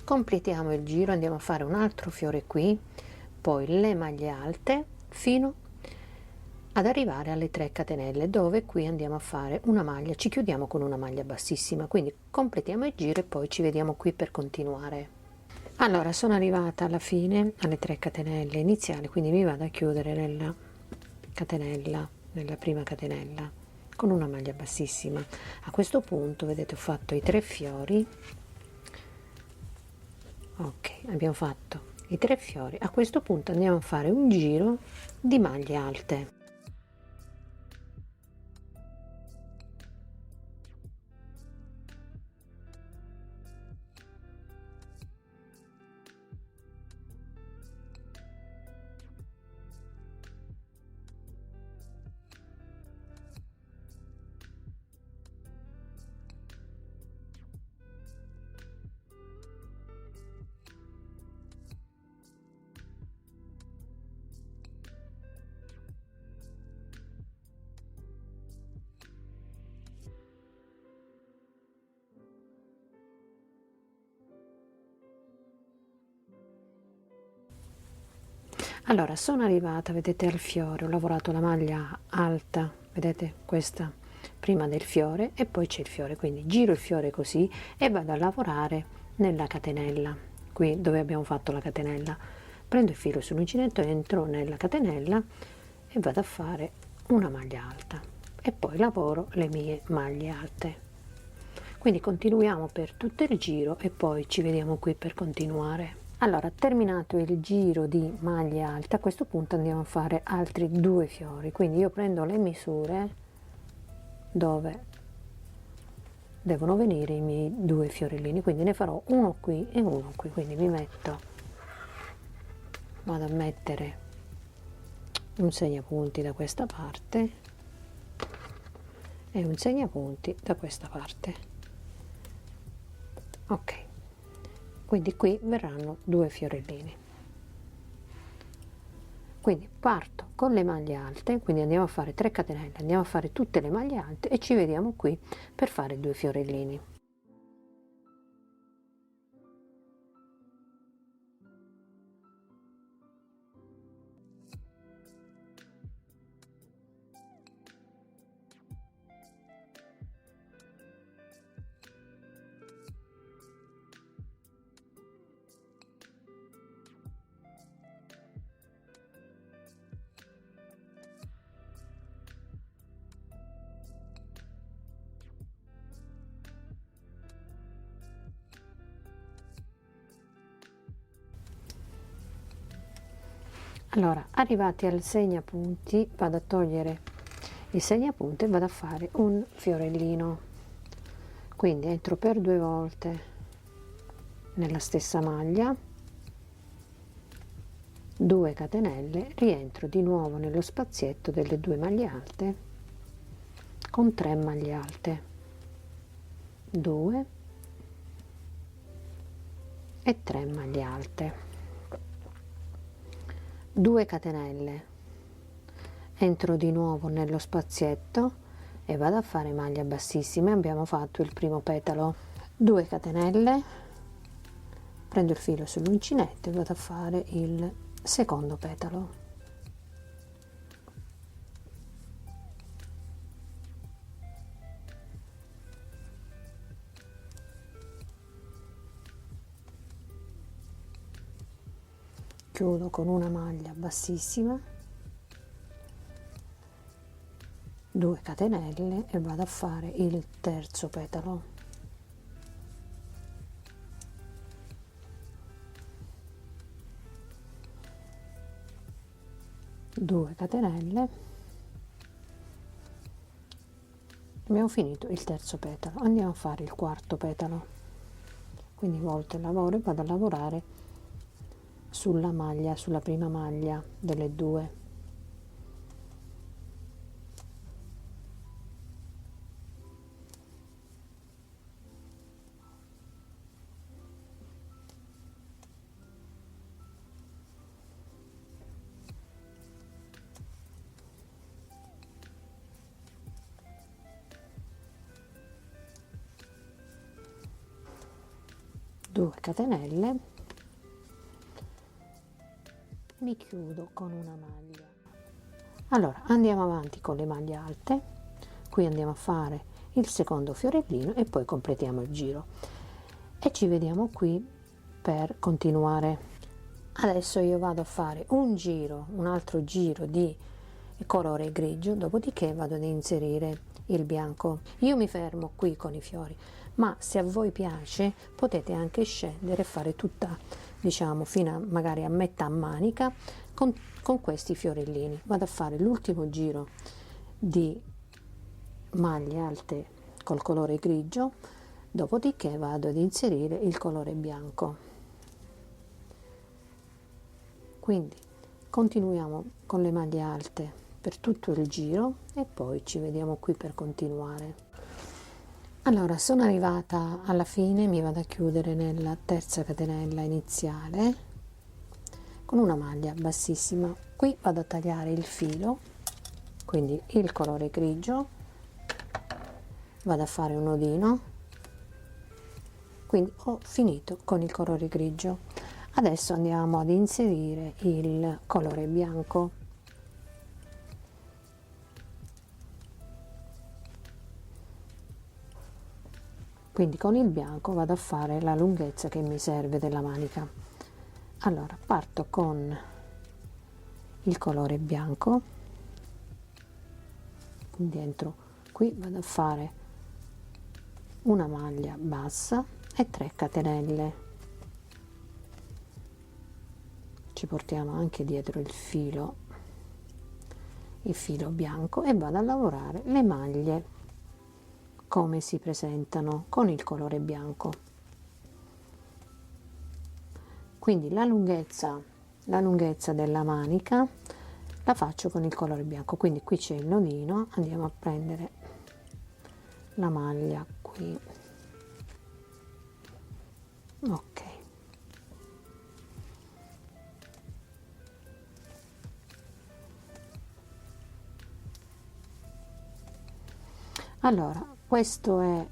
Completiamo il giro, andiamo a fare un altro fiore qui, poi le maglie alte fino ad arrivare alle 3 catenelle, dove qui andiamo a fare una maglia, ci chiudiamo con una maglia bassissima, quindi completiamo il giro e poi ci vediamo qui per continuare. Allora, sono arrivata alla fine, alle 3 catenelle iniziali, quindi mi vado a chiudere nella catenella, nella prima catenella, con una maglia bassissima. A questo punto, vedete, ho fatto i 3 fiori. Ok, abbiamo fatto i 3 fiori. A questo punto andiamo a fare un giro di maglie alte. Allora, sono arrivata, vedete, al fiore, ho lavorato la maglia alta, vedete, questa prima del fiore e poi c'è il fiore, quindi giro il fiore così e vado a lavorare nella catenella, qui dove abbiamo fatto la catenella. Prendo il filo sull'uncinetto, entro nella catenella e vado a fare una maglia alta e poi lavoro le mie maglie alte. Quindi continuiamo per tutto il giro e poi ci vediamo qui per continuare. Allora, terminato il giro di maglie alte, a questo punto andiamo a fare altri 2 fiori, quindi io prendo le misure dove devono venire i miei 2 fiorellini, quindi ne farò uno qui e uno qui, quindi mi metto, vado a mettere un segnapunti da questa parte e un segnapunti da questa parte. Ok, quindi qui verranno 2 fiorellini. Quindi parto con le maglie alte, quindi andiamo a fare 3 catenelle, andiamo a fare tutte le maglie alte e ci vediamo qui per fare 2 fiorellini. Allora, arrivati al segnapunti, vado a togliere il segnapunto e vado a fare un fiorellino. Quindi entro per 2 volte nella stessa maglia, 2 catenelle, rientro di nuovo nello spazietto delle 2 maglie alte con 3 maglie alte, 2 e 3 maglie alte. 2 catenelle, entro di nuovo nello spazietto e vado a fare maglia bassissima. Abbiamo fatto il primo petalo, 2 catenelle, prendo il filo sull'uncinetto e vado a fare il secondo petalo. Chiudo con una maglia bassissima, 2 catenelle e vado a fare il terzo petalo. Due catenelle, abbiamo finito il terzo petalo. Andiamo a fare il quarto petalo, quindi volto il lavoro e vado a lavorare sulla maglia, sulla prima maglia delle due. Due catenelle, mi chiudo con una maglia. Allora andiamo avanti con le maglie alte, qui andiamo a fare il secondo fiorellino e poi completiamo il giro e ci vediamo qui per continuare. Adesso io vado a fare un giro, un altro giro di colore grigio, dopodiché vado ad inserire il bianco. Io mi fermo qui con i fiori, ma se a voi piace potete anche scendere e fare tutta, diciamo, fino a magari a metà manica con questi fiorellini. Vado a fare l'ultimo giro di maglie alte col colore grigio, dopodiché vado ad inserire il colore bianco. Quindi continuiamo con le maglie alte per tutto il giro e poi ci vediamo qui per continuare. Allora sono arrivata alla fine, mi vado a chiudere nella terza catenella iniziale con una maglia bassissima. Qui vado a tagliare il filo, quindi il colore grigio, vado a fare un nodino, quindi ho finito con il colore grigio. Adesso andiamo ad inserire il colore bianco. Quindi con il bianco vado a fare la lunghezza che mi serve della manica. Allora parto con il colore bianco, quindi entro qui, vado a fare una maglia bassa e 3 catenelle. Ci portiamo anche dietro il filo bianco e vado a lavorare le maglie come si presentano con il colore bianco. Quindi la lunghezza della manica la faccio con il colore bianco, quindi qui c'è il nodino, andiamo a prendere la maglia qui, ok, allora questo è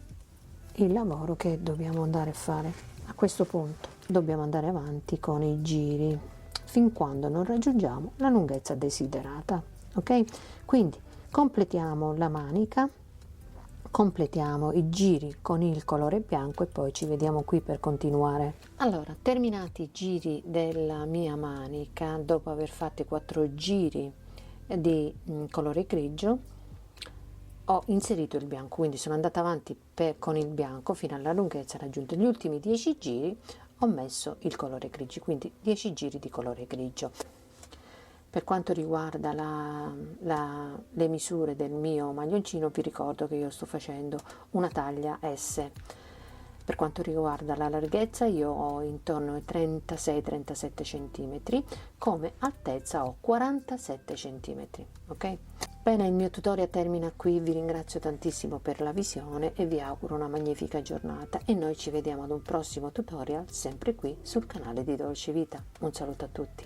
il lavoro che dobbiamo andare a fare. A questo punto dobbiamo andare avanti con i giri fin quando non raggiungiamo la lunghezza desiderata, ok? Quindi completiamo la manica, completiamo i giri con il colore bianco e poi ci vediamo qui per continuare. Allora, terminati i giri della mia manica, dopo aver fatto i 4 giri di colore grigio, ho inserito il bianco, quindi sono andata avanti con il bianco fino alla lunghezza raggiunta. Gli ultimi 10 giri ho messo il colore grigio, quindi 10 giri di colore grigio. Per quanto riguarda le misure del mio maglioncino, vi ricordo che io sto facendo una taglia S. Per quanto riguarda la larghezza, io ho intorno ai 36-37 cm, come altezza ho 47 cm, ok? Bene, il mio tutorial termina qui, vi ringrazio tantissimo per la visione e vi auguro una magnifica giornata e noi ci vediamo ad un prossimo tutorial sempre qui sul canale di Dolce Vita. Un saluto a tutti.